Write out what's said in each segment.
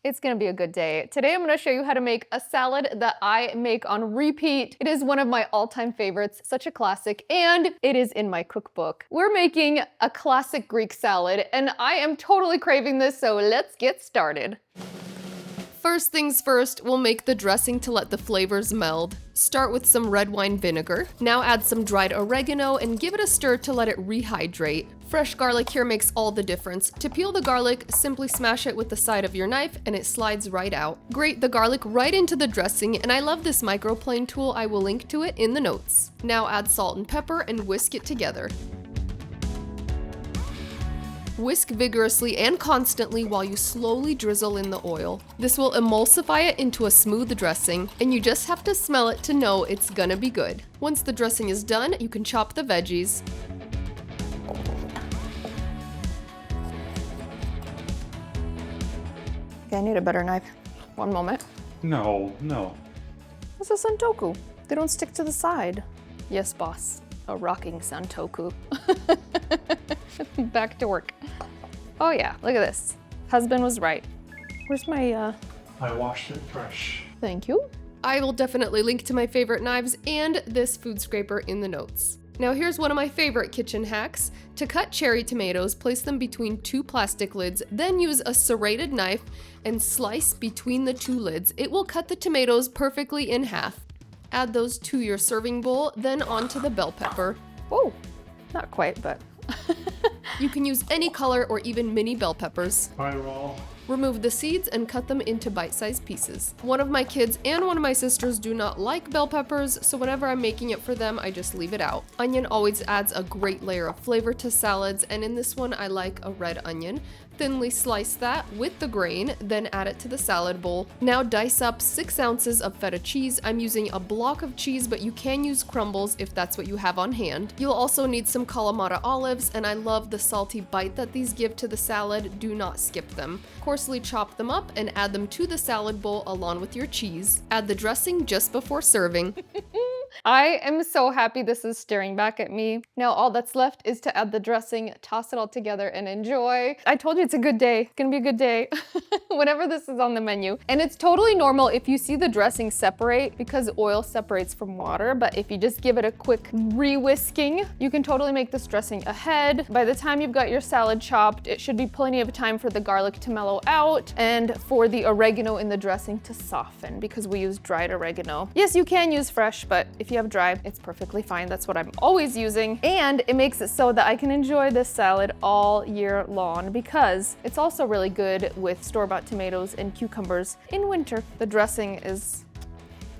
It's gonna be a good day. Today I'm gonna show you how to make a salad that I make on repeat. It is one of my all-time favorites, such a classic, and it is in my cookbook. We're making a classic Greek salad, and I am totally craving this, so let's get started. First things first, we'll make the dressing to let the flavors meld. Start with some red wine vinegar. Now add some dried oregano and give it a stir to let it rehydrate. Fresh garlic here makes all the difference. To peel the garlic, simply smash it with the side of your knife and it slides right out. Grate the garlic right into the dressing, and I love this microplane tool. I will link to it in the notes. Now add salt and pepper and whisk it together. Whisk vigorously and constantly while you slowly drizzle in the oil. This will emulsify it into a smooth dressing, and you just have to smell it to know it's gonna be good. Once the dressing is done, you can chop the veggies. Okay, I need a better knife. One moment. No. This is santoku. They don't stick to the side. Yes, boss. A rocking santoku. Back to work. Oh yeah, look at this. Husband was right. Where's my, I washed it fresh. Thank you. I will definitely link to my favorite knives and this food scraper in the notes. Now here's one of my favorite kitchen hacks. To cut cherry tomatoes, place them between two plastic lids, then use a serrated knife and slice between the two lids. It will cut the tomatoes perfectly in half. Add those to your serving bowl, then onto the bell pepper. Oh, not quite, but... You can use any color or even mini bell peppers. Bye, roll. Remove the seeds and cut them into bite-sized pieces. One of my kids and one of my sisters do not like bell peppers, so whenever I'm making it for them, I just leave it out. Onion always adds a great layer of flavor to salads, and in this one, I like a red onion. Thinly slice that with the grain, then add it to the salad bowl. Now dice up 6 ounces of feta cheese. I'm using a block of cheese, but you can use crumbles if that's what you have on hand. You'll also need some kalamata olives, and I love the salty bite that these give to the salad. Do not skip them. Coarsely chop them up and add them to the salad bowl along with your cheese. Add the dressing just before serving. I am so happy this is staring back at me. Now all that's left is to add the dressing, toss it all together, and enjoy. I told you it's a good day. It's gonna be a good day. Whenever this is on the menu. And it's totally normal if you see the dressing separate because oil separates from water, but if you just give it a quick re-whisking, you can totally make this dressing ahead. By the time you've got your salad chopped, it should be plenty of time for the garlic to mellow out and for the oregano in the dressing to soften because we use dried oregano. Yes, you can use fresh, but if you have dry, it's perfectly fine. That's what I'm always using. And it makes it so that I can enjoy this salad all year long because it's also really good with store-bought tomatoes and cucumbers in winter. The dressing is...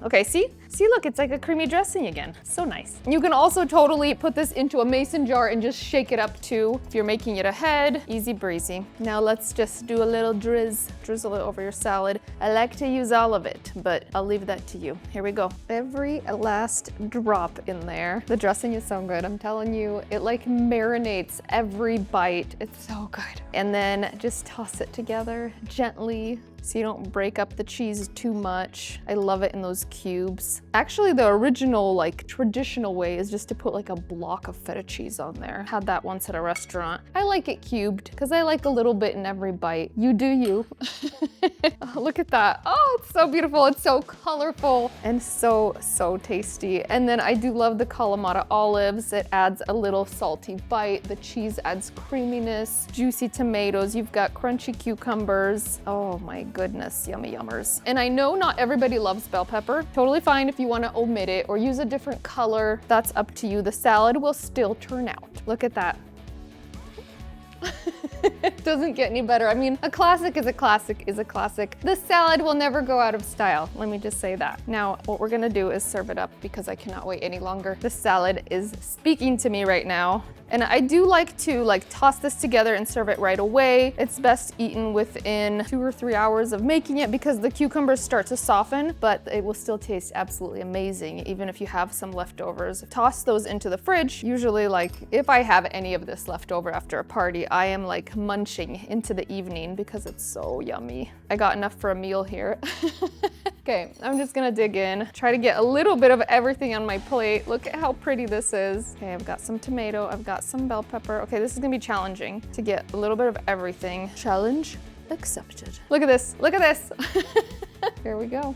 Okay, see, look, it's like a creamy dressing again. So nice. You can also totally put this into a mason jar and just shake it up too. If you're making it ahead, easy breezy. Now let's just do a little drizzle it over your salad. I like to use all of it, but I'll leave that to you. Here we go. Every last drop in there. The dressing is so good, I'm telling you. It like marinates every bite. It's so good. And then just toss it together gently so you don't break up the cheese too much. I love it in those cubes. Actually, the original, like, traditional way is just to put like a block of feta cheese on there. Had that once at a restaurant. I like it cubed because I like a little bit in every bite. You do you. Oh, look at that. Oh, it's so beautiful. It's so colorful and so tasty. And then I do love the kalamata olives. It adds a little salty bite. The cheese adds creaminess, juicy tomatoes. You've got crunchy cucumbers. Oh my goodness, yummy yummers. And I know not everybody loves bell pepper. Totally fine if you want to omit it or use a different color. That's up to you. The salad will still turn out. Look at that. It doesn't get any better. I mean, a classic is a classic is a classic. This salad will never go out of style. Let me just say that. Now, what we're gonna do is serve it up because I cannot wait any longer. This salad is speaking to me right now. And I do like to toss this together and serve it right away. It's best eaten within 2 or 3 hours of making it because the cucumbers start to soften, but it will still taste absolutely amazing even if you have some leftovers. Toss those into the fridge. Usually, like, if I have any of this left over after a party, I am like munching into the evening because it's so yummy. I got enough for a meal here. Okay, I'm just gonna dig in. Try to get a little bit of everything on my plate. Look at how pretty this is. Okay, I've got some tomato, I've got some bell pepper. Okay, this is gonna be challenging to get a little bit of everything. Challenge accepted. Look at this, look at this. Here we go.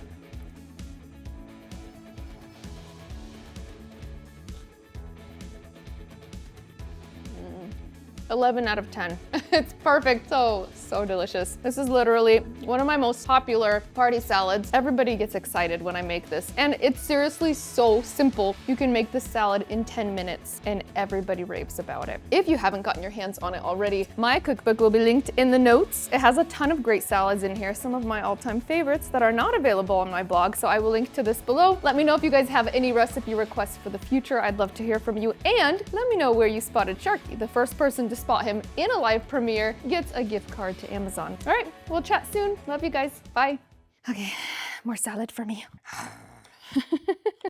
11 out of 10. It's perfect. So delicious. This is literally one of my most popular party salads. Everybody gets excited when I make this. And it's seriously so simple. You can make this salad in 10 minutes and everybody raves about it. If you haven't gotten your hands on it already, my cookbook will be linked in the notes. It has a ton of great salads in here, some of my all-time favorites that are not available on my blog. So I will link to this below. Let me know if you guys have any recipe requests for the future. I'd love to hear from you. And let me know where you spotted Sharky. The first person to spot him in a live premiere gets a gift card to Amazon. All right, we'll chat soon. Love you guys. Bye. Okay, more salad for me.